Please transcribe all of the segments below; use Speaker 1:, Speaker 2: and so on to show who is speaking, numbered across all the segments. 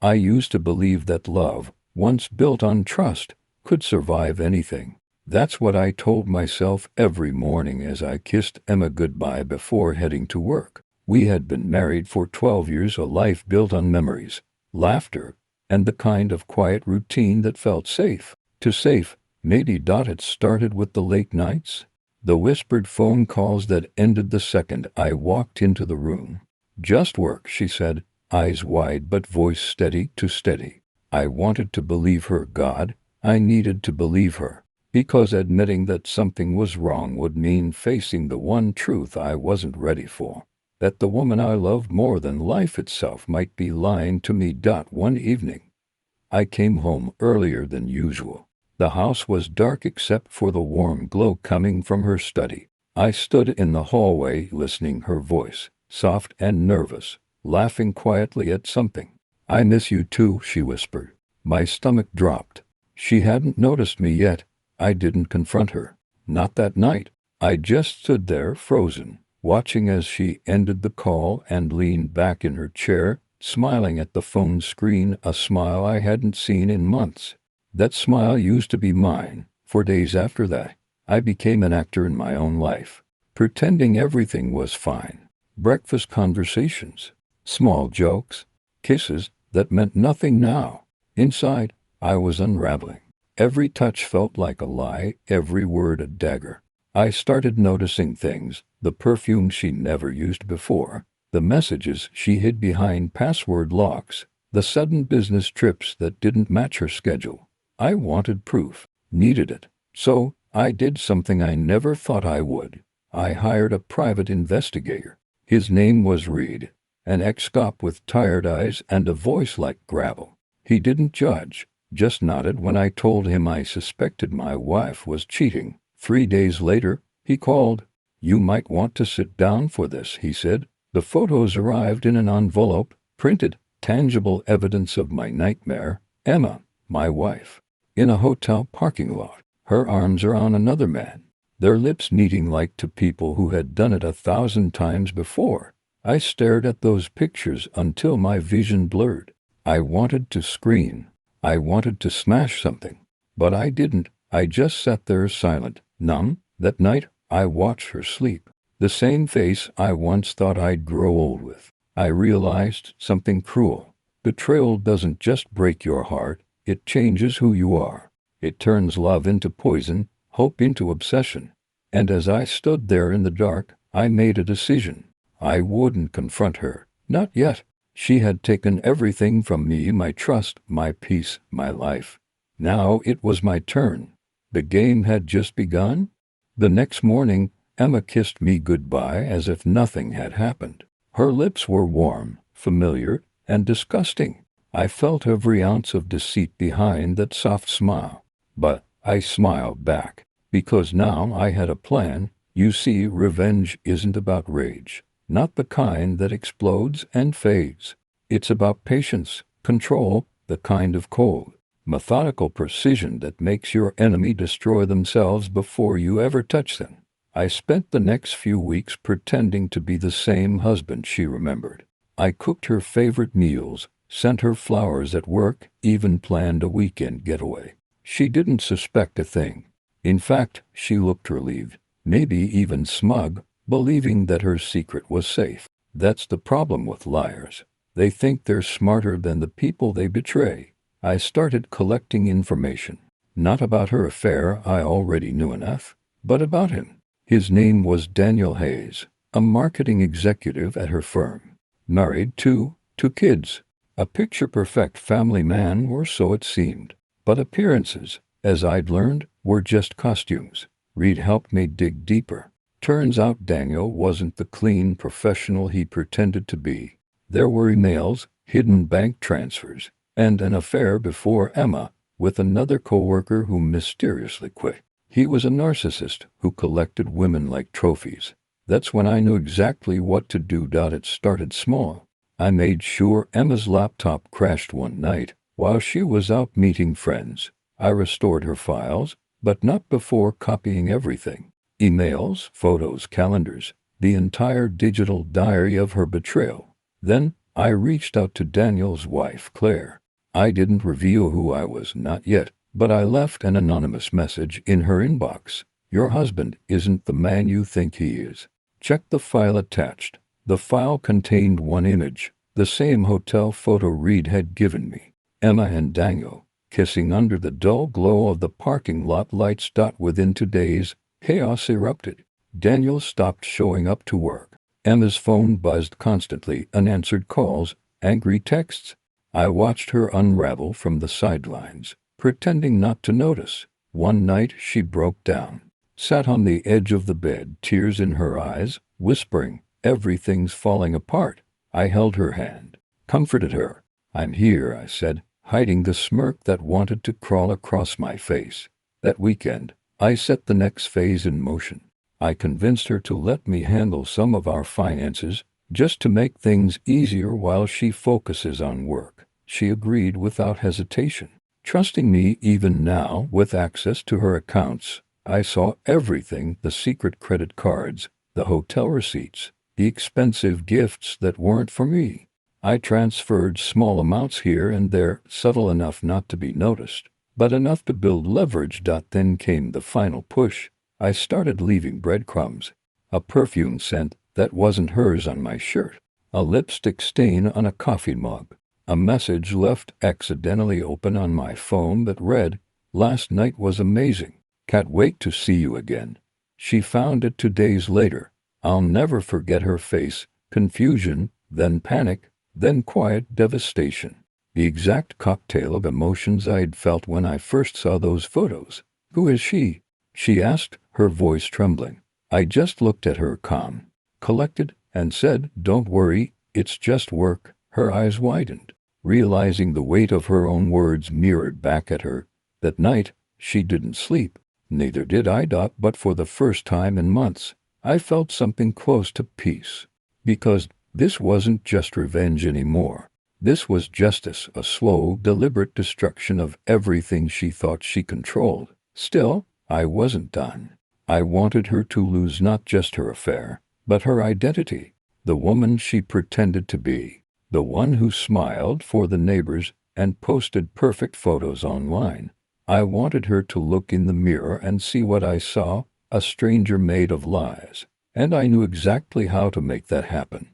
Speaker 1: I used to believe that love, once built on trust, could survive anything. That's what I told myself every morning as I kissed Emma goodbye before heading to work. We had been married for 12 years, a life built on memories, laughter, and the kind of quiet routine that felt safe. Too safe, maybe. It started with the late nights, the whispered phone calls that ended the second I walked into the room. "Just work," she said, eyes wide but voice steady to steady. I wanted to believe her. God, I needed to believe her. Because admitting that something was wrong would mean facing the one truth I wasn't ready for. That the woman I loved more than life itself might be lying to me. One evening, I came home earlier than usual. The house was dark except for the warm glow coming from her study. I stood in the hallway listening, her voice, soft and nervous, laughing quietly at something. "I miss you too," she whispered. My stomach dropped. She hadn't noticed me yet. I didn't confront her. Not that night. I just stood there frozen, watching as she ended the call and leaned back in her chair, smiling at the phone screen, a smile I hadn't seen in months. That smile used to be mine. For days after that, I became an actor in my own life, pretending everything was fine. Breakfast conversations, small jokes, kisses that meant nothing now. Inside, I was unraveling. Every touch felt like a lie, every word a dagger. I started noticing things, the perfume she never used before, the messages she hid behind password locks, the sudden business trips that didn't match her schedule. I wanted proof, needed it. So, I did something I never thought I would. I hired a private investigator. His name was Reed, an ex-cop with tired eyes and a voice like gravel. He didn't judge, just nodded when I told him I suspected my wife was cheating. 3 days later, he called. "You might want to sit down for this," he said. The photos arrived in an envelope, printed, tangible evidence of my nightmare. Emma, my wife, in a hotel parking lot, her arms around another man, their lips meeting like two people who had done it 1,000 times before. I stared at those pictures until my vision blurred. I wanted to scream. I wanted to smash something. But I didn't. I just sat there silent, numb. That night, I watched her sleep. The same face I once thought I'd grow old with. I realized something cruel. Betrayal doesn't just break your heart, it changes who you are. It turns love into poison, hope into obsession. And as I stood there in the dark, I made a decision. I wouldn't confront her. Not yet. She had taken everything from me, my trust, my peace, my life. Now it was my turn. The game had just begun. The next morning, Emma kissed me goodbye as if nothing had happened. Her lips were warm, familiar, and disgusting. I felt every ounce of deceit behind that soft smile. But I smiled back, because now I had a plan. You see, revenge isn't about rage. Not the kind that explodes and fades. It's about patience, control, the kind of cold, methodical precision that makes your enemy destroy themselves before you ever touch them. I spent the next few weeks pretending to be the same husband she remembered. I cooked her favorite meals, sent her flowers at work, even planned a weekend getaway. She didn't suspect a thing. In fact, she looked relieved, maybe even smug, believing that her secret was safe. That's the problem with liars. They think they're smarter than the people they betray. I started collecting information. Not about her affair, I already knew enough, but about him. His name was Daniel Hayes, a marketing executive at her firm. Married to 2 kids. A picture-perfect family man, or so it seemed. But appearances, as I'd learned, were just costumes. Reed helped me dig deeper. Turns out Daniel wasn't the clean professional he pretended to be. There were emails, hidden bank transfers, and an affair before Emma with another coworker who mysteriously quit. He was a narcissist who collected women like trophies. That's when I knew exactly what to do. It started small. I made sure Emma's laptop crashed one night while she was out meeting friends. I restored her files, but not before copying everything. Emails, photos, calendars, the entire digital diary of her betrayal. Then, I reached out to Daniel's wife, Claire. I didn't reveal who I was, not yet, but I left an anonymous message in her inbox. Your husband isn't the man you think he is. Check the file attached. The file contained one image, the same hotel photo Reed had given me. Emma and Daniel, kissing under the dull glow of the parking lot lights. Within 2 days, chaos erupted. Daniel stopped showing up to work. Emma's phone buzzed constantly, unanswered calls, angry texts. I watched her unravel from the sidelines, pretending not to notice. One night she broke down, sat on the edge of the bed, tears in her eyes, whispering, "Everything's falling apart." I held her hand, comforted her. "I'm here," I said, hiding the smirk that wanted to crawl across my face. That weekend, I set the next phase in motion. I convinced her to let me handle some of our finances, just to make things easier while she focuses on work. She agreed without hesitation, trusting me even now with access to her accounts. I saw everything: the secret credit cards, the hotel receipts, the expensive gifts that weren't for me. I transferred small amounts here and there, subtle enough not to be noticed, but enough to build leverage. Then came the final push. I started leaving breadcrumbs. A perfume scent that wasn't hers on my shirt. A lipstick stain on a coffee mug. A message left accidentally open on my phone that read, "Last night was amazing. Can't wait to see you again." She found it 2 days later. I'll never forget her face. Confusion, then panic, then quiet devastation. The exact cocktail of emotions I'd felt when I first saw those photos. "Who is she?" she asked, her voice trembling. I just looked at her, calm, collected, and said, "Don't worry, it's just work." Her eyes widened, realizing the weight of her own words mirrored back at her. That night, she didn't sleep. Neither did I. But for the first time in months, I felt something close to peace. Because this wasn't just revenge anymore. This was justice, a slow, deliberate destruction of everything she thought she controlled. Still, I wasn't done. I wanted her to lose not just her affair, but her identity. The woman she pretended to be. The one who smiled for the neighbors and posted perfect photos online. I wanted her to look in the mirror and see what I saw, a stranger made of lies. And I knew exactly how to make that happen.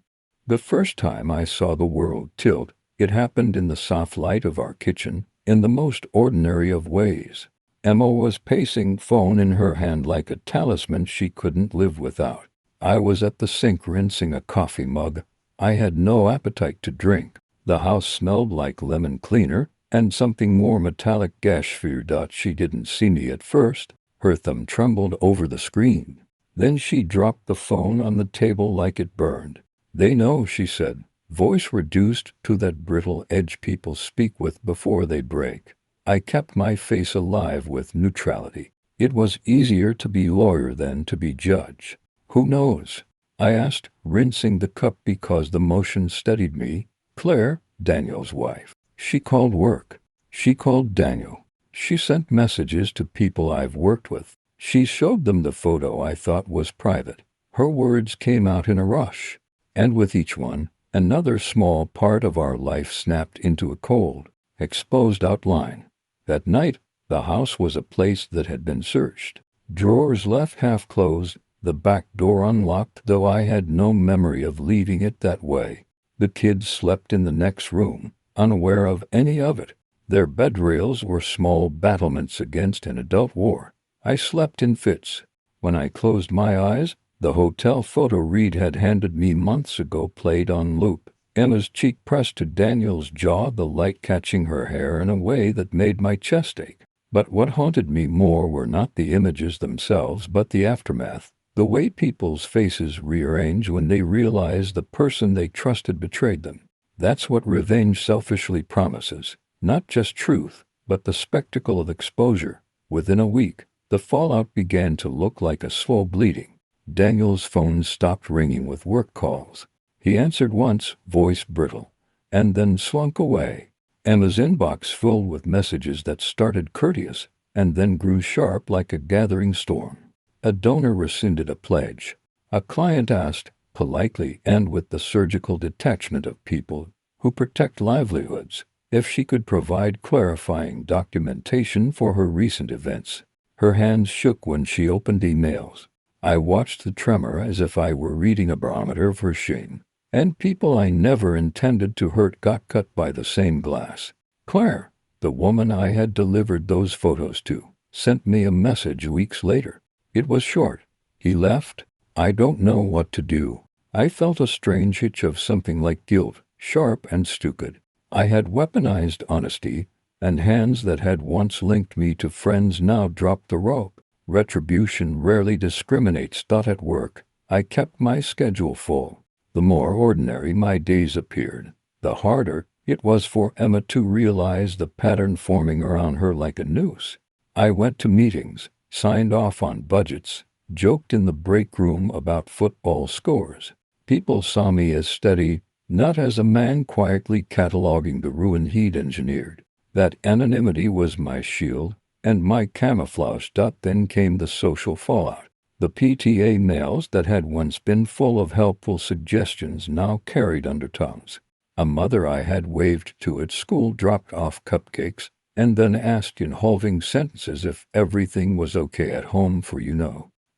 Speaker 1: The first time I saw the world tilt, it happened in the soft light of our kitchen, in the most ordinary of ways. Emma was pacing, phone in her hand like a talisman she couldn't live without. I was at the sink rinsing a coffee mug. I had no appetite to drink. The house smelled like lemon cleaner and something more metallic. Fear. She didn't see me at first. Her thumb trembled over the screen. Then she dropped the phone on the table like it burned. "They know," she said, voice reduced to that brittle edge people speak with before they break. I kept my face alive with neutrality. It was easier to be lawyer than to be judge. "Who knows?" I asked, rinsing the cup because the motion steadied me. "Claire, Daniel's wife. She called work. She called Daniel. She sent messages to people I've worked with. She showed them the photo I thought was private." Her words came out in a rush. And with each one, another small part of our life snapped into a cold, exposed outline. That night, the house was a place that had been searched. Drawers left half closed, the back door unlocked, though I had no memory of leaving it that way. The kids slept in the next room, unaware of any of it. Their bed rails were small battlements against an adult war. I slept in fits. When I closed my eyes, the hotel photo Reed had handed me months ago played on loop. Emma's cheek pressed to Daniel's jaw, the light catching her hair in a way that made my chest ache. But what haunted me more were not the images themselves but the aftermath. The way people's faces rearrange when they realize the person they trusted betrayed them. That's what revenge selfishly promises. Not just truth, but the spectacle of exposure. Within a week, the fallout began to look like a slow bleeding. Daniel's phone stopped ringing with work calls. He answered once, voice brittle, and then slunk away. Emma's inbox filled with messages that started courteous and then grew sharp like a gathering storm. A donor rescinded a pledge. A client asked, politely and with the surgical detachment of people who protect livelihoods, if she could provide clarifying documentation for her recent events. Her hands shook when she opened emails. I watched the tremor as if I were reading a barometer of her shame. And people I never intended to hurt got cut by the same glass. Claire, the woman I had delivered those photos to, sent me a message weeks later. It was short. He left. I don't know what to do. I felt a strange itch of something like guilt, sharp and stupid. I had weaponized honesty, and hands that had once linked me to friends now dropped the rope. Retribution rarely discriminates. At work, I kept my schedule full. The more ordinary my days appeared, the harder it was for Emma to realize the pattern forming around her like a noose. I went to meetings, signed off on budgets, joked in the break room about football scores. People saw me as steady, not as a man quietly cataloging the ruin he'd engineered. That anonymity was my shield, and my camouflage. Then came the social fallout. The PTA mails that had once been full of helpful suggestions now carried undertones. A mother I had waved to at school dropped off cupcakes and then asked in halting sentences if everything was okay at home for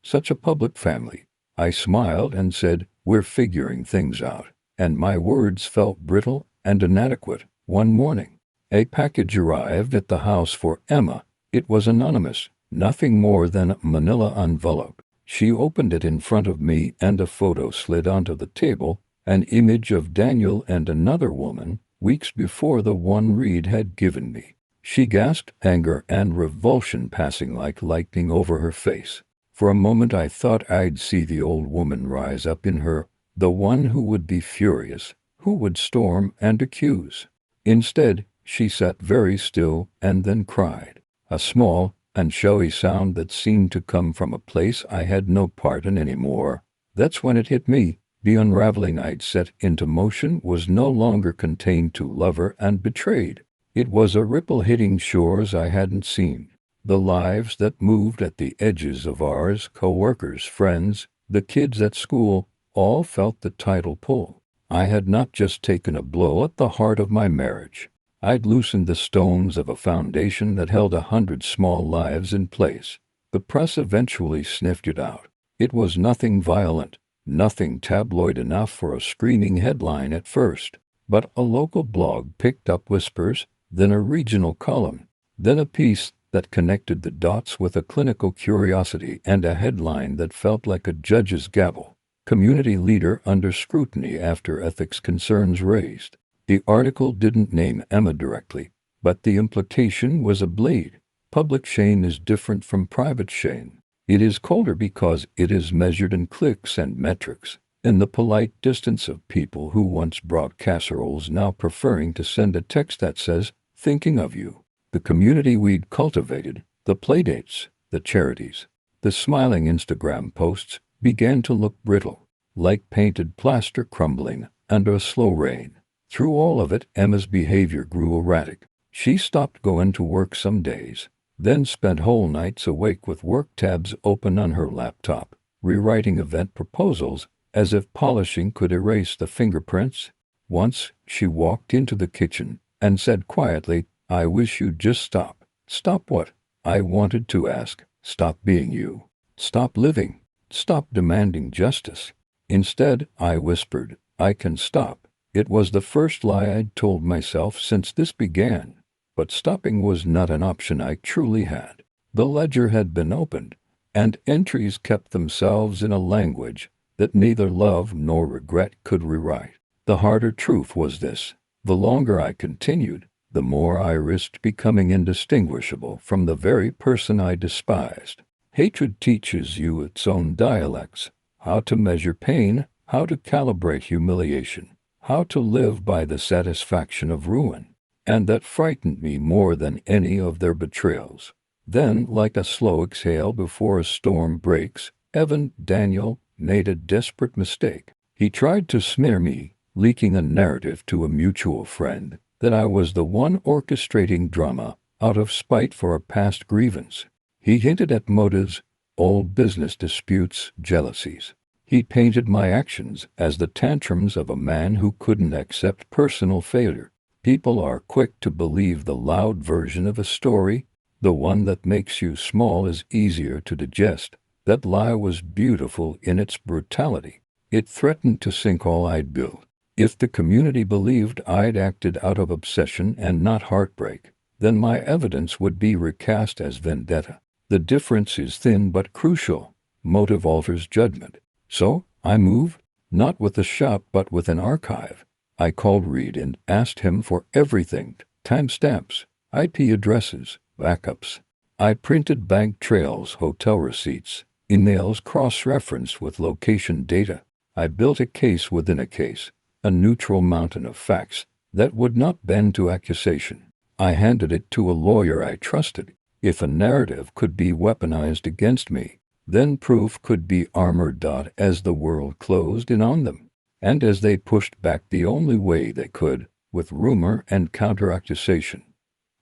Speaker 1: such a public family. I smiled and said, "We're figuring things out," and my words felt brittle and inadequate. One morning, a package arrived at the house for Emma. It was anonymous, nothing more than a manila envelope. She opened it in front of me and a photo slid onto the table, an image of Daniel and another woman, weeks before the one Reed had given me. She gasped, anger and revulsion passing like lightning over her face. For a moment I thought I'd see the old woman rise up in her, the one who would be furious, who would storm and accuse. Instead, she sat very still and then cried, a small and showy sound that seemed to come from a place I had no part in anymore. That's when it hit me. The unraveling I'd set into motion was no longer contained to lover and betrayed. It was a ripple hitting shores I hadn't seen. The lives that moved at the edges of ours, co-workers, friends, the kids at school, all felt the tidal pull. I had not just taken a blow at the heart of my marriage. I'd loosened the stones of a foundation that held 100 small lives in place. The press eventually sniffed it out. It was nothing violent, nothing tabloid enough for a screaming headline at first, but a local blog picked up whispers, then a regional column, then a piece that connected the dots with a clinical curiosity and a headline that felt like a judge's gavel. Community leader under scrutiny after ethics concerns raised. The article didn't name Emma directly, but the implication was a bleed. Public shame is different from private shame. It is colder because it is measured in clicks and metrics, in the polite distance of people who once brought casseroles now preferring to send a text that says, "Thinking of you." The community we'd cultivated, the playdates, the charities, the smiling Instagram posts, began to look brittle, like painted plaster crumbling under a slow rain. Through all of it, Emma's behavior grew erratic. She stopped going to work some days, then spent whole nights awake with work tabs open on her laptop, rewriting event proposals as if polishing could erase the fingerprints. Once, she walked into the kitchen and said quietly, "I wish you'd just stop." "Stop what?" I wanted to ask. "Stop being you. Stop living. Stop demanding justice." Instead, I whispered, "I can stop." It was the first lie I'd told myself since this began, but stopping was not an option I truly had. The ledger had been opened, and entries kept themselves in a language that neither love nor regret could rewrite. The harder truth was this: the longer I continued, the more I risked becoming indistinguishable from the very person I despised. Hatred teaches you its own dialects, how to measure pain, how to calibrate humiliation, how to live by the satisfaction of ruin. And that frightened me more than any of their betrayals. Then, like a slow exhale before a storm breaks, Daniel made a desperate mistake. He tried to smear me, leaking a narrative to a mutual friend that I was the one orchestrating drama out of spite for a past grievance. He hinted at motives, old business disputes, jealousies. He painted my actions as the tantrums of a man who couldn't accept personal failure. People are quick to believe the loud version of a story. The one that makes you small is easier to digest. That lie was beautiful in its brutality. It threatened to sink all I'd built. If the community believed I'd acted out of obsession and not heartbreak, then my evidence would be recast as vendetta. The difference is thin but crucial. Motive alters judgment. So, I moved, not with a shop but with an archive. I called Reed and asked him for everything: timestamps, IP addresses, backups. I printed bank trails, hotel receipts, emails cross-referenced with location data. I built a case within a case, a neutral mountain of facts that would not bend to accusation. I handed it to a lawyer I trusted. If a narrative could be weaponized against me, then proof could be armored. As the world closed in on them, and as they pushed back the only way they could, with rumor and counter-accusation,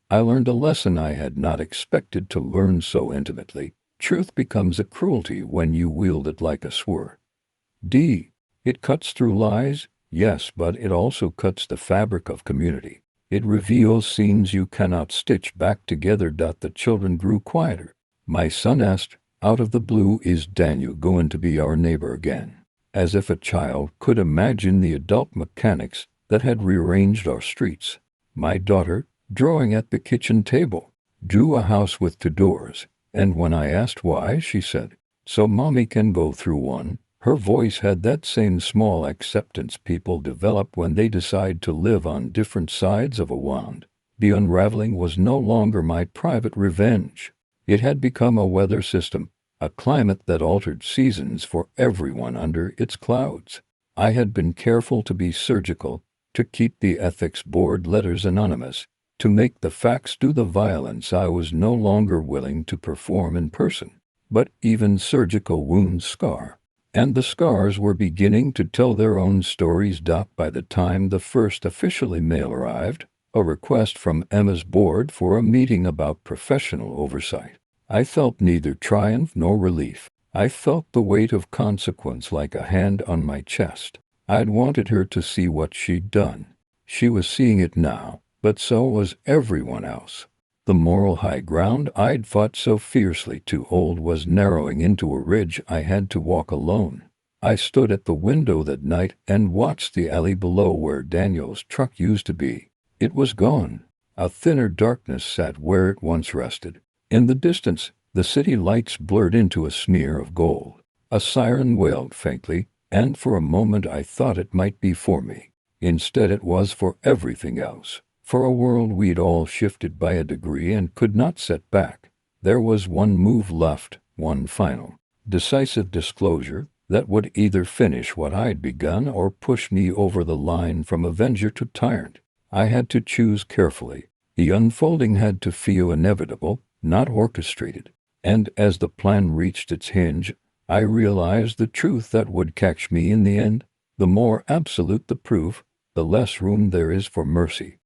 Speaker 1: I learned a lesson I had not expected to learn so intimately. Truth becomes a cruelty when you wield it like a sword. It cuts through lies, yes, but it also cuts the fabric of community. It reveals seams you cannot stitch back together. The children grew quieter. My son asked, out of the blue, "Is Daniel going to be our neighbor again?" As if a child could imagine the adult mechanics that had rearranged our streets. My daughter, drawing at the kitchen table, drew a house with 2 doors, and when I asked why, she said, "So Mommy can go through one." Her voice had that same small acceptance people develop when they decide to live on different sides of a wand. The unraveling was no longer my private revenge. It had become a weather system, a climate that altered seasons for everyone under its clouds. I had been careful to be surgical, to keep the ethics board letters anonymous, to make the facts do the violence I was no longer willing to perform in person. But even surgical wounds scar. And the scars were beginning to tell their own stories. By the time the first official email arrived, a request from Emma's board for a meeting about professional oversight, I felt neither triumph nor relief. I felt the weight of consequence like a hand on my chest. I'd wanted her to see what she'd done. She was seeing it now, but so was everyone else. The moral high ground I'd fought so fiercely to hold was narrowing into a ridge I had to walk alone. I stood at the window that night and watched the alley below where Daniel's truck used to be. It was gone. A thinner darkness sat where it once rested. In the distance, the city lights blurred into a smear of gold. A siren wailed faintly, and for a moment I thought it might be for me. Instead, it was for everything else. For a world we'd all shifted by a degree and could not set back. There was one move left, one final, decisive disclosure that would either finish what I'd begun or push me over the line from avenger to tyrant. I had to choose carefully. The unfolding had to feel inevitable, not orchestrated. And as the plan reached its hinge, I realized the truth that would catch me in the end. The more absolute the proof, the less room there is for mercy.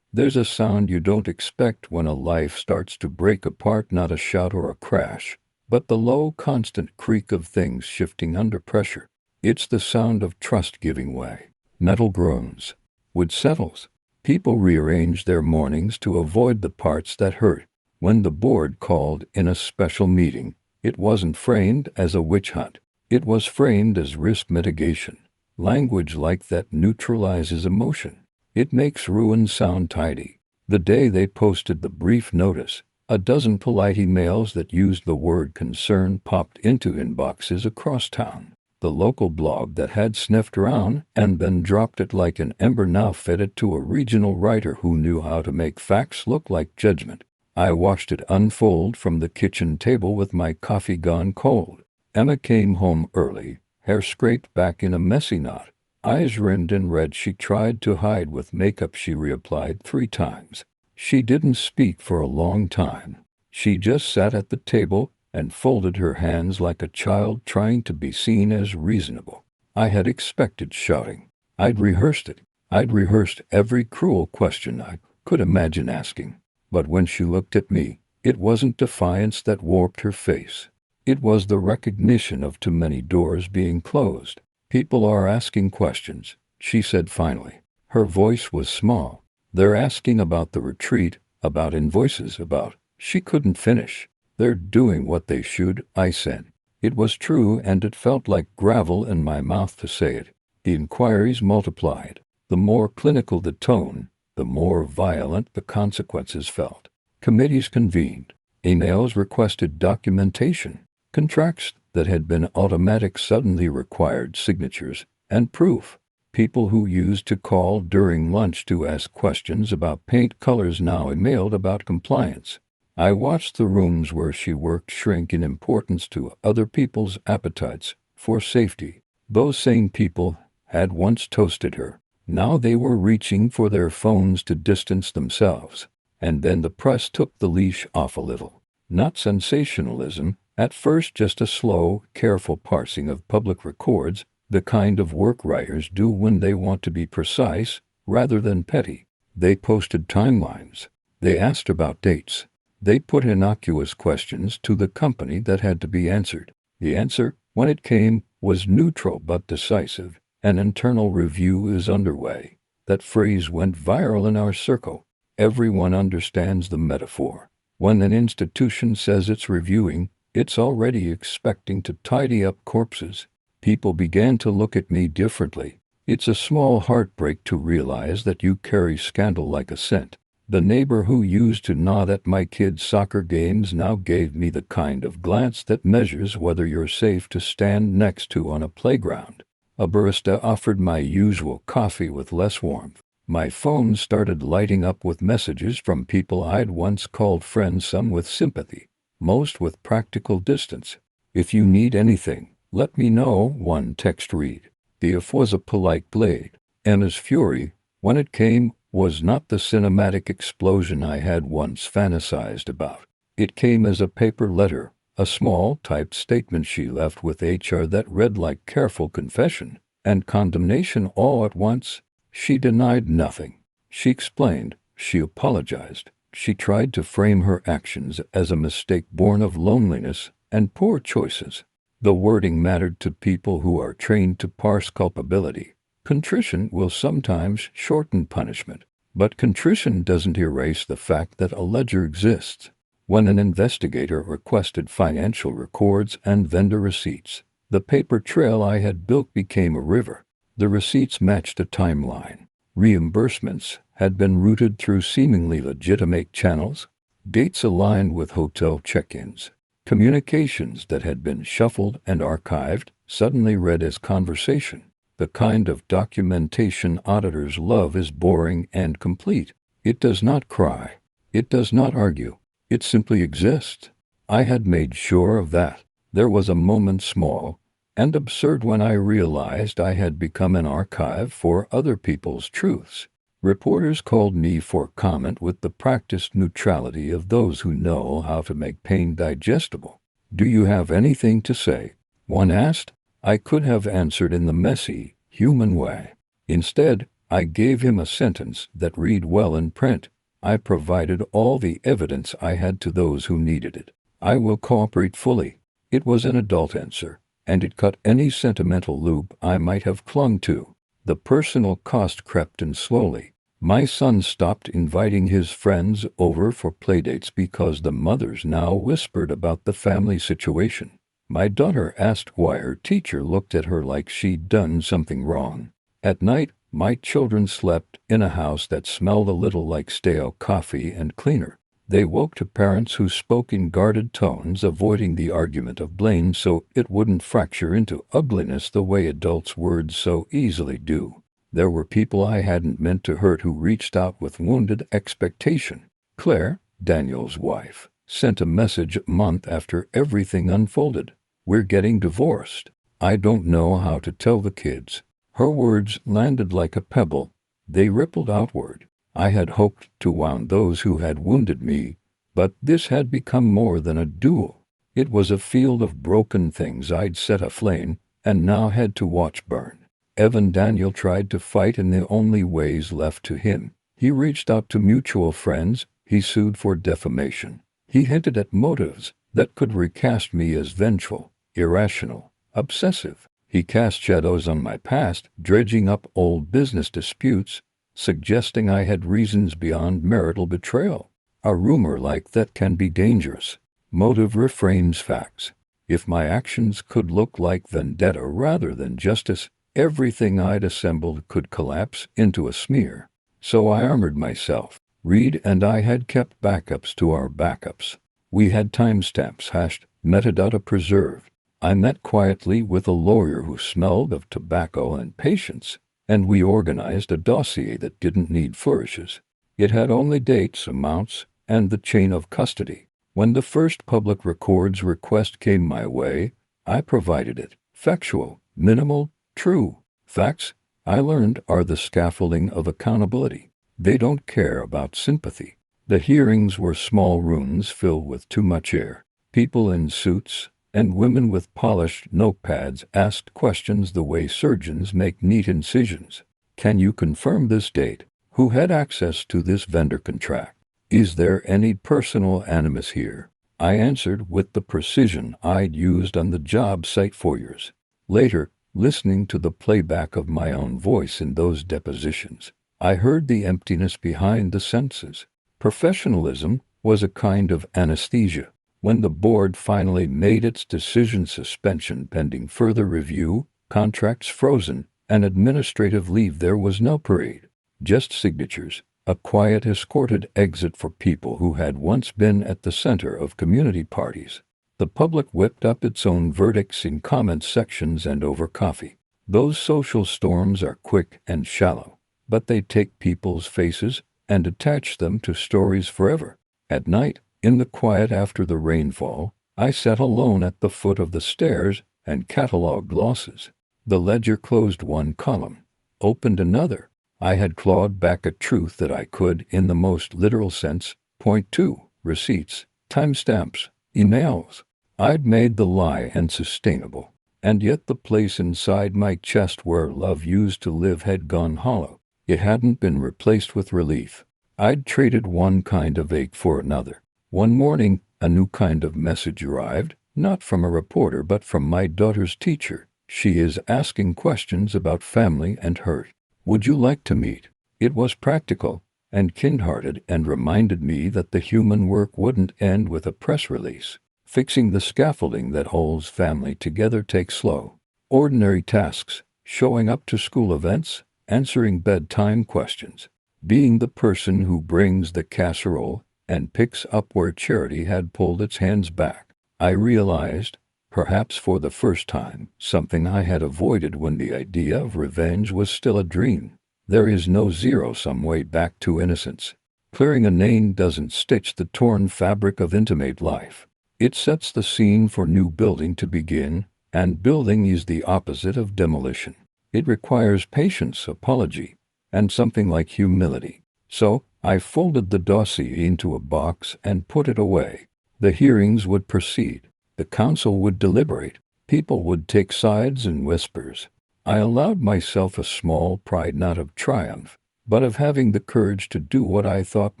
Speaker 1: There's a sound you don't expect when a life starts to break apart, not a shout or a crash, but the low, constant creak of things shifting under pressure. It's the sound of trust giving way. Metal groans. Wood settles. People rearrange their mornings to avoid the parts that hurt. When the board called in a special meeting, it wasn't framed as a witch hunt. It was framed as risk mitigation. Language like that neutralizes emotion. It makes ruin sound tidy. The day they posted the brief notice, a dozen polite emails that used the word concern popped into inboxes across town. The local blog that had sniffed around and then dropped it like an ember now fed it to a regional writer who knew how to make facts look like judgment. I watched it unfold from the kitchen table with my coffee gone cold. Emma came home early, hair scraped back in a messy knot. Eyes rimmed in red she tried to hide with makeup she reapplied 3 times. She didn't speak for a long time. She just sat at the table and folded her hands like a child trying to be seen as reasonable. I had expected shouting. I'd rehearsed it. I'd rehearsed every cruel question I could imagine asking. But when she looked at me, it wasn't defiance that warped her face. It was the recognition of too many doors being closed. People are asking questions, she said finally. Her voice was small. They're asking about the retreat, about invoices, about... She couldn't finish. They're doing what they should, I said. It was true, and it felt like gravel in my mouth to say it. The inquiries multiplied. The more clinical the tone, the more violent the consequences felt. Committees convened. Emails requested documentation. Contracts that had been automatic suddenly required signatures and proof. People who used to call during lunch to ask questions about paint colors now emailed about compliance. I watched the rooms where she worked shrink in importance to other people's appetites for safety. Those same people had once toasted her. Now they were reaching for their phones to distance themselves. And then the press took the leash off a little. Not sensationalism, at first just a slow, careful parsing of public records, the kind of work writers do when they want to be precise rather than petty. They posted timelines. They asked about dates. They put innocuous questions to the company that had to be answered. The answer, when it came, was neutral but decisive. An internal review is underway. That phrase went viral in our circle. Everyone understands the metaphor. When an institution says it's reviewing, it's already expecting to tidy up corpses. People began to look at me differently. It's a small heartbreak to realize that you carry scandal like a scent. The neighbor who used to nod at my kids' soccer games now gave me the kind of glance that measures whether you're safe to stand next to on a playground. A barista offered my usual coffee with less warmth. My phone started lighting up with messages from people I'd once called friends, some with sympathy, most with practical distance. If you need anything, let me know, one text read. The if was a polite blade. Emma's fury, when it came, was not the cinematic explosion I had once fantasized about. It came as a paper letter, a small typed statement she left with HR that read like careful confession and condemnation all at once. She denied nothing. She explained. She apologized. She tried to frame her actions as a mistake born of loneliness and poor choices. The wording mattered to people who are trained to parse culpability. Contrition will sometimes shorten punishment, but contrition doesn't erase the fact that a ledger exists. When an investigator requested financial records and vendor receipts, the paper trail I had built became a river. The receipts matched a timeline. Reimbursements had been routed through seemingly legitimate channels. Dates aligned with hotel check-ins. Communications that had been shuffled and archived suddenly read as conversation. The kind of documentation auditors love is boring and complete. It does not cry. It does not argue. It simply exists. I had made sure of that. There was a moment, small and absurd, when I realized I had become an archive for other people's truths. Reporters called me for comment with the practiced neutrality of those who know how to make pain digestible. "Do you have anything to say?" one asked. I could have answered in the messy, human way. Instead, I gave him a sentence that read well in print. I provided all the evidence I had to those who needed it. I will cooperate fully. It was an adult answer, and it cut any sentimental loop I might have clung to. The personal cost crept in slowly. My son stopped inviting his friends over for playdates because the mothers now whispered about the family situation. My daughter asked why her teacher looked at her like she'd done something wrong. At night, my children slept in a house that smelled a little like stale coffee and cleaner. They woke to parents who spoke in guarded tones, avoiding the argument of blame so it wouldn't fracture into ugliness the way adults' words so easily do. There were people I hadn't meant to hurt who reached out with wounded expectation. Claire, Daniel's wife, sent a message a month after everything unfolded. "We're getting divorced. I don't know how to tell the kids." Her words landed like a pebble. They rippled outward. I had hoped to wound those who had wounded me, but this had become more than a duel. It was a field of broken things I'd set aflame and now had to watch burn. Evan Daniel tried to fight in the only ways left to him. He reached out to mutual friends. He sued for defamation. He hinted at motives that could recast me as vengeful, irrational, obsessive. He cast shadows on my past, dredging up old business disputes, suggesting I had reasons beyond marital betrayal. A rumor like that can be dangerous. Motive reframes facts. If my actions could look like vendetta rather than justice, everything I'd assembled could collapse into a smear. So I armored myself. Reed and I had kept backups to our backups. We had timestamps hashed, metadata preserved. I met quietly with a lawyer who smelled of tobacco and patience, and we organized a dossier that didn't need flourishes. It had only dates, amounts, and the chain of custody. When the first public records request came my way, I provided it. Factual, minimal, true. Facts, I learned, are the scaffolding of accountability. They don't care about sympathy. The hearings were small rooms filled with too much air. People in suits and women with polished notepads asked questions the way surgeons make neat incisions. Can you confirm this date? Who had access to this vendor contract? Is there any personal animus here? I answered with the precision I'd used on the job site for years. Later, listening to the playback of my own voice in those depositions, I heard the emptiness behind the sentences. Professionalism was a kind of anesthesia. When the board finally made its decision, suspension pending further review, contracts frozen, and administrative leave, there was no parade, just signatures. A quiet, escorted exit for people who had once been at the center of community parties. The public whipped up its own verdicts in comment sections and over coffee. Those social storms are quick and shallow, but they take people's faces and attach them to stories forever. At night, in the quiet after the rainfall, I sat alone at the foot of the stairs and cataloged losses. The ledger closed one column, opened another. I had clawed back a truth that I could, in the most literal sense, point to: receipts, timestamps, emails. I'd made the lie unsustainable, and yet the place inside my chest where love used to live had gone hollow. It hadn't been replaced with relief. I'd traded one kind of ache for another. One morning, a new kind of message arrived, not from a reporter but from my daughter's teacher. She is asking questions about family and hurt. Would you like to meet? It was practical and kind-hearted and reminded me that the human work wouldn't end with a press release. Fixing the scaffolding that holds family together takes slow, ordinary tasks: showing up to school events, answering bedtime questions, being the person who brings the casserole and picks up where charity had pulled its hands back. I realized, perhaps for the first time, something I had avoided when the idea of revenge was still a dream. There is no zero-sum way back to innocence. Clearing a name doesn't stitch the torn fabric of intimate life. It sets the scene for new building to begin, and building is the opposite of demolition. It requires patience, apology, and something like humility. So, I folded the dossier into a box and put it away. The hearings would proceed. The council would deliberate. People would take sides in whispers. I allowed myself a small pride, not of triumph, but of having the courage to do what I thought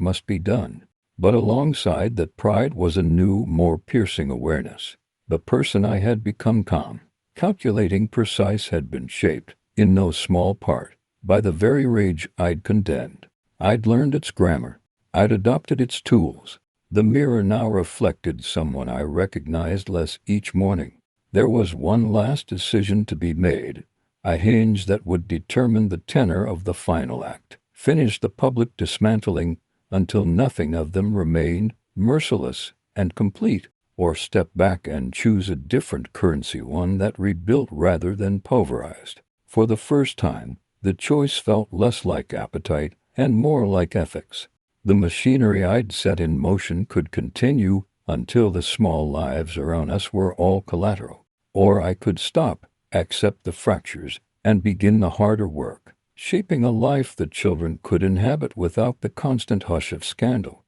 Speaker 1: must be done. But alongside that pride was a new, more piercing awareness. The person I had become, calm, calculating, precise, had been shaped, in no small part, by the very rage I'd condemned. I'd learned its grammar. I'd adopted its tools. The mirror now reflected someone I recognized less each morning. There was one last decision to be made, a hinge that would determine the tenor of the final act. Finish the public dismantling until nothing of them remained, merciless and complete, or step back and choose a different currency, one that rebuilt rather than pulverized. For the first time, the choice felt less like appetite and more like ethics. The machinery I'd set in motion could continue until the small lives around us were all collateral. Or I could stop, accept the fractures, and begin the harder work, shaping a life that children could inhabit without the constant hush of scandal.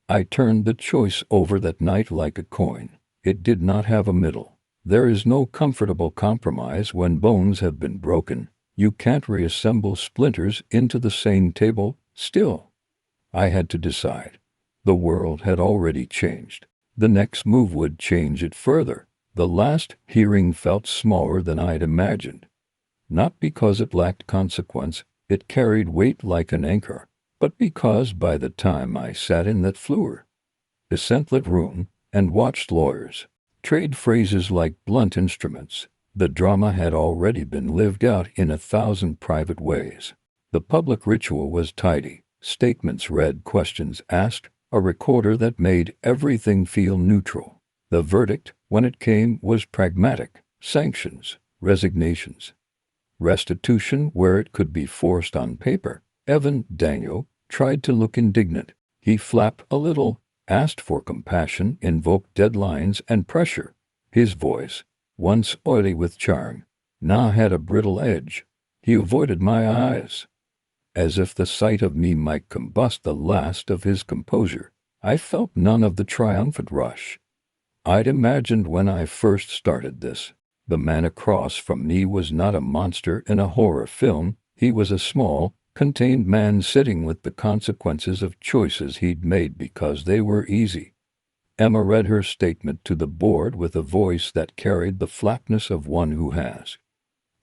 Speaker 1: I turned the choice over that night like a coin. It did not have a middle. There is no comfortable compromise when bones have been broken. You can't reassemble splinters into the same table. Still, I had to decide. The world had already changed. The next move would change it further. The last hearing felt smaller than I'd imagined. Not because it lacked consequence, it carried weight like an anchor, but because by the time I sat in that fluor, scent-lit room and watched lawyers trade phrases like blunt instruments, the drama had already been lived out in 1,000 private ways. The public ritual was tidy, statements read, questions asked, a recorder that made everything feel neutral. The verdict, when it came, was pragmatic: sanctions, resignations, restitution where it could be forced on paper. Evan Daniel tried to look indignant. He flapped a little, asked for compassion, invoked deadlines and pressure. His voice, once oily with charm, now had a brittle edge. He avoided my eyes, as if the sight of me might combust the last of his composure. I felt none of the triumphant rush I'd imagined when I first started this. The man across from me was not a monster in a horror film. He was a small, contained man sitting with the consequences of choices he'd made because they were easy. Emma read her statement to the board with a voice that carried the flatness of one who has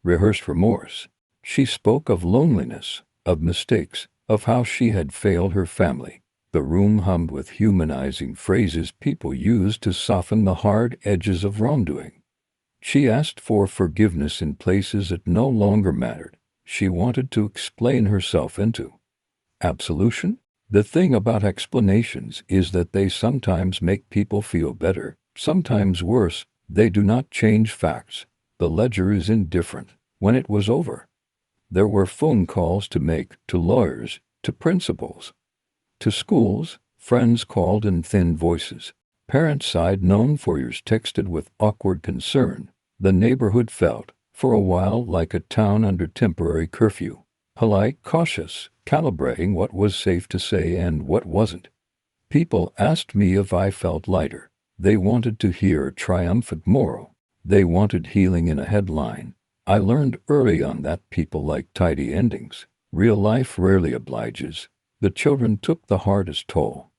Speaker 1: rehearsed remorse. She spoke of loneliness, of mistakes, of how she had failed her family. The room hummed with humanizing phrases people used to soften the hard edges of wrongdoing. She asked for forgiveness in places it no longer mattered. She wanted to explain herself into absolution. The thing about explanations is that they sometimes make people feel better, sometimes worse. They do not change facts. The ledger is indifferent. When it was over, there were phone calls to make, to lawyers, to principals, to schools. Friends called in thin voices. Parents I'd known for years texted with awkward concern. The neighborhood felt, for a while, like a town under temporary curfew. Polite, cautious, calibrating what was safe to say and what wasn't. People asked me if I felt lighter. They wanted to hear a triumphant moral. They wanted healing in a headline. I learned early on that people like tidy endings. Real life rarely obliges. The children took the hardest toll.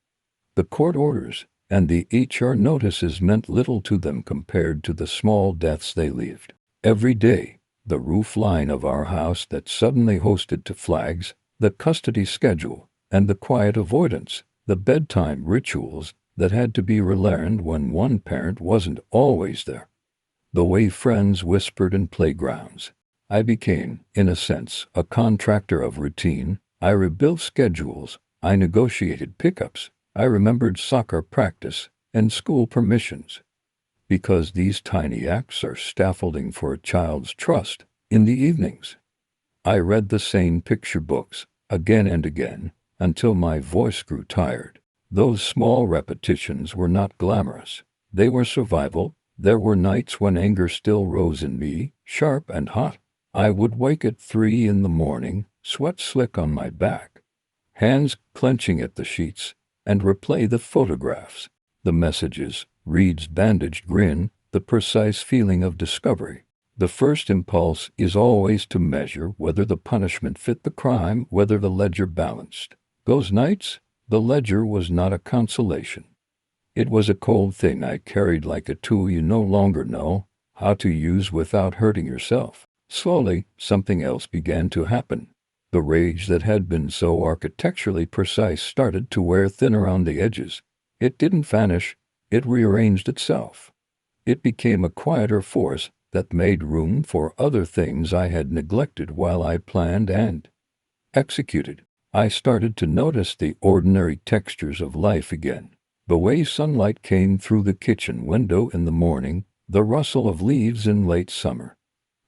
Speaker 1: The court orders and the HR notices meant little to them compared to the small deaths they lived every day. The roof line of our house that suddenly hosted to flags, the custody schedule, and the quiet avoidance, the bedtime rituals that had to be relearned when one parent wasn't always there. The way friends whispered in playgrounds. I became, in a sense, a contractor of routine. I rebuilt schedules. I negotiated pickups. I remembered soccer practice and school permissions. Because these tiny acts are scaffolding for a child's trust. In the evenings, I read the same picture books, again and again, until my voice grew tired. Those small repetitions were not glamorous. They were survival. There were nights when anger still rose in me, sharp and hot. I would wake at 3 in the morning, sweat slick on my back, hands clenching at the sheets, and replay the photographs, the messages, Reed's bandaged grin, the precise feeling of discovery. The first impulse is always to measure whether the punishment fit the crime, whether the ledger balanced. Those nights, the ledger was not a consolation. It was a cold thing I carried like a tool you no longer know how to use without hurting yourself. Slowly, something else began to happen. The rage that had been so architecturally precise started to wear thin around the edges. It didn't vanish. It rearranged itself. It became a quieter force that made room for other things I had neglected while I planned and executed. I started to notice the ordinary textures of life again. The way sunlight came through the kitchen window in the morning, the rustle of leaves in late summer,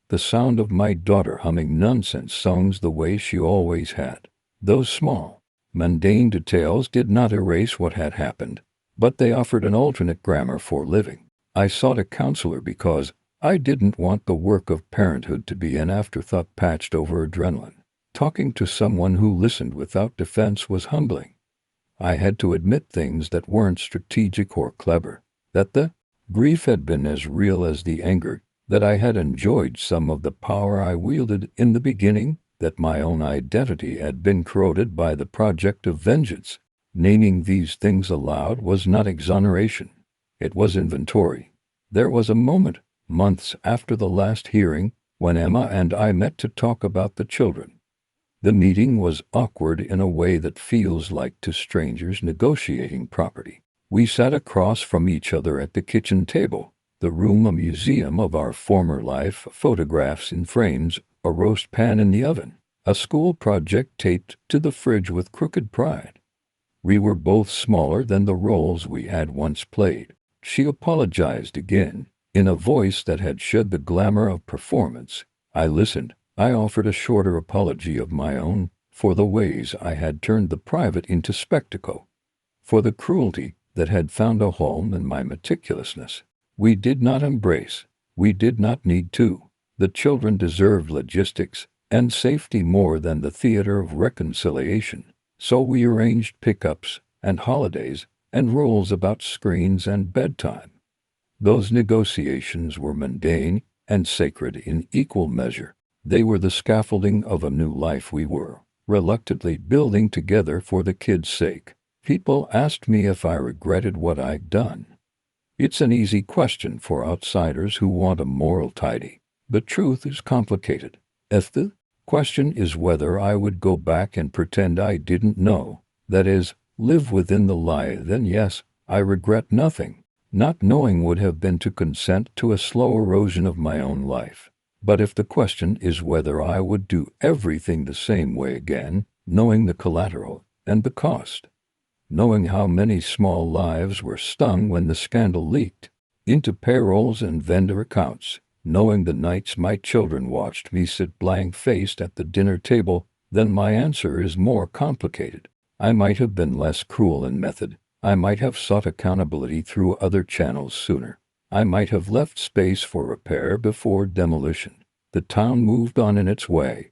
Speaker 1: the sound of my daughter humming nonsense songs the way she always had. Those small, mundane details did not erase what had happened, but they offered an alternate grammar for living. I sought a counselor because I didn't want the work of parenthood to be an afterthought patched over adrenaline. Talking to someone who listened without defense was humbling. I had to admit things that weren't strategic or clever, that the grief had been as real as the anger, that I had enjoyed some of the power I wielded in the beginning, that my own identity had been corroded by the project of vengeance. Naming these things aloud was not exoneration. It was inventory. There was a moment, months after the last hearing, when Emma and I met to talk about the children. The meeting was awkward in a way that feels like two strangers negotiating property. We sat across from each other at the kitchen table, the room a museum of our former life, photographs in frames, a roast pan in the oven, a school project taped to the fridge with crooked pride. We were both smaller than the roles we had once played. She apologized again, in a voice that had shed the glamour of performance. I listened. I offered a shorter apology of my own, for the ways I had turned the private into spectacle, for the cruelty that had found a home in my meticulousness. We did not embrace. We did not need to. The children deserved logistics and safety more than the theater of reconciliation. So we arranged pickups and holidays and rules about screens and bedtime. Those negotiations were mundane and sacred in equal measure. They were the scaffolding of a new life we were reluctantly building together for the kids' sake. People asked me if I regretted what I'd done. It's an easy question for outsiders who want a moral tidy. The truth is complicated. If the question is whether I would go back and pretend I didn't know, that is, live within the lie, then yes, I regret nothing. Not knowing would have been to consent to a slow erosion of my own life. But if the question is whether I would do everything the same way again, knowing the collateral and the cost, knowing how many small lives were stung when the scandal leaked into payrolls and vendor accounts, knowing the nights my children watched me sit blank-faced at the dinner table, then my answer is more complicated. I might have been less cruel in method. I might have sought accountability through other channels sooner. I might have left space for repair before demolition. The town moved on in its way.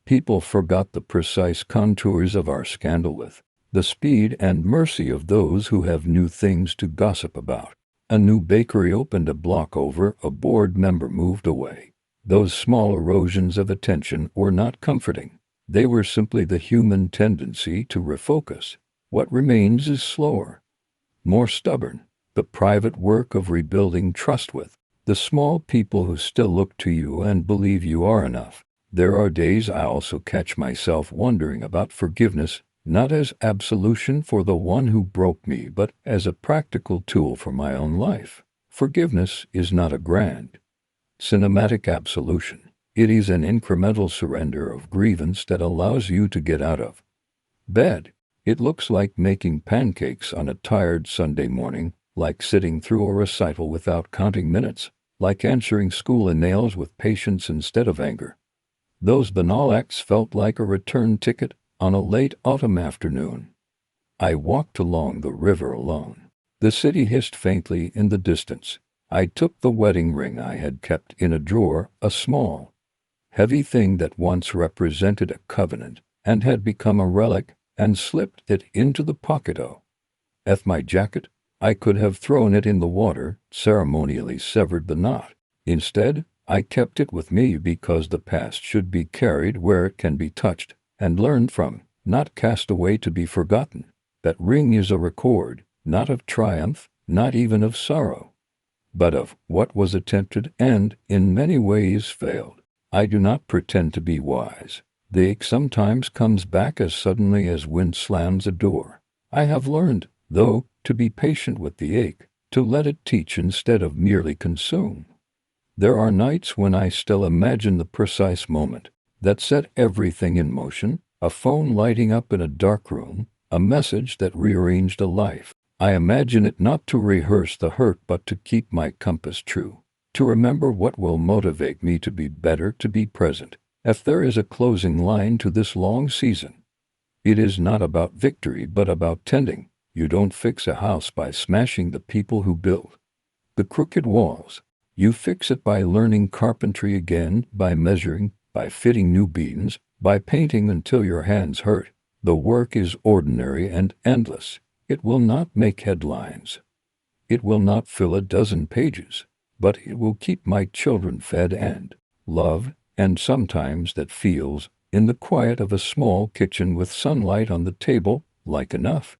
Speaker 1: People forgot the precise contours of our scandal with the speed and mercy of those who have new things to gossip about. A new bakery opened a block over, a board member moved away. Those small erosions of attention were not comforting. They were simply the human tendency to refocus. What remains is slower, more stubborn, the private work of rebuilding trust with the small people who still look to you and believe you are enough. There are days I also catch myself wondering about forgiveness, not as absolution for the one who broke me, but as a practical tool for my own life. Forgiveness is not a grand, cinematic absolution. It is an incremental surrender of grievance that allows you to get out of bed. It looks like making pancakes on a tired Sunday morning, like sitting through a recital without counting minutes, like answering school emails with patience instead of anger. Those banal acts felt like a return ticket on a late autumn afternoon. I walked along the river alone. The city hissed faintly in the distance. I took the wedding ring I had kept in a drawer, a small, heavy thing that once represented a covenant and had become a relic, and slipped it into the pocket of my jacket. I could have thrown it in the water, ceremonially severed the knot. Instead, I kept it with me because the past should be carried where it can be touched and learned from, not cast away to be forgotten. That ring is a record, not of triumph, not even of sorrow, but of what was attempted and, in many ways, failed. I do not pretend to be wise. The ache sometimes comes back as suddenly as wind slams a door. I have learned, though, to be patient with the ache, to let it teach instead of merely consume. There are nights when I still imagine the precise moment that set everything in motion, a phone lighting up in a dark room, a message that rearranged a life. I imagine it not to rehearse the hurt but to keep my compass true, to remember what will motivate me to be better, to be present. If there is a closing line to this long season, it is not about victory but about tending. You don't fix a house by smashing the people who built the crooked walls. You fix it by learning carpentry again, by measuring, by fitting new beams, by painting until your hands hurt. The work is ordinary and endless. It will not make headlines. It will not fill a dozen pages, but it will keep my children fed and loved. And sometimes that feels, in the quiet of a small kitchen with sunlight on the table, like enough.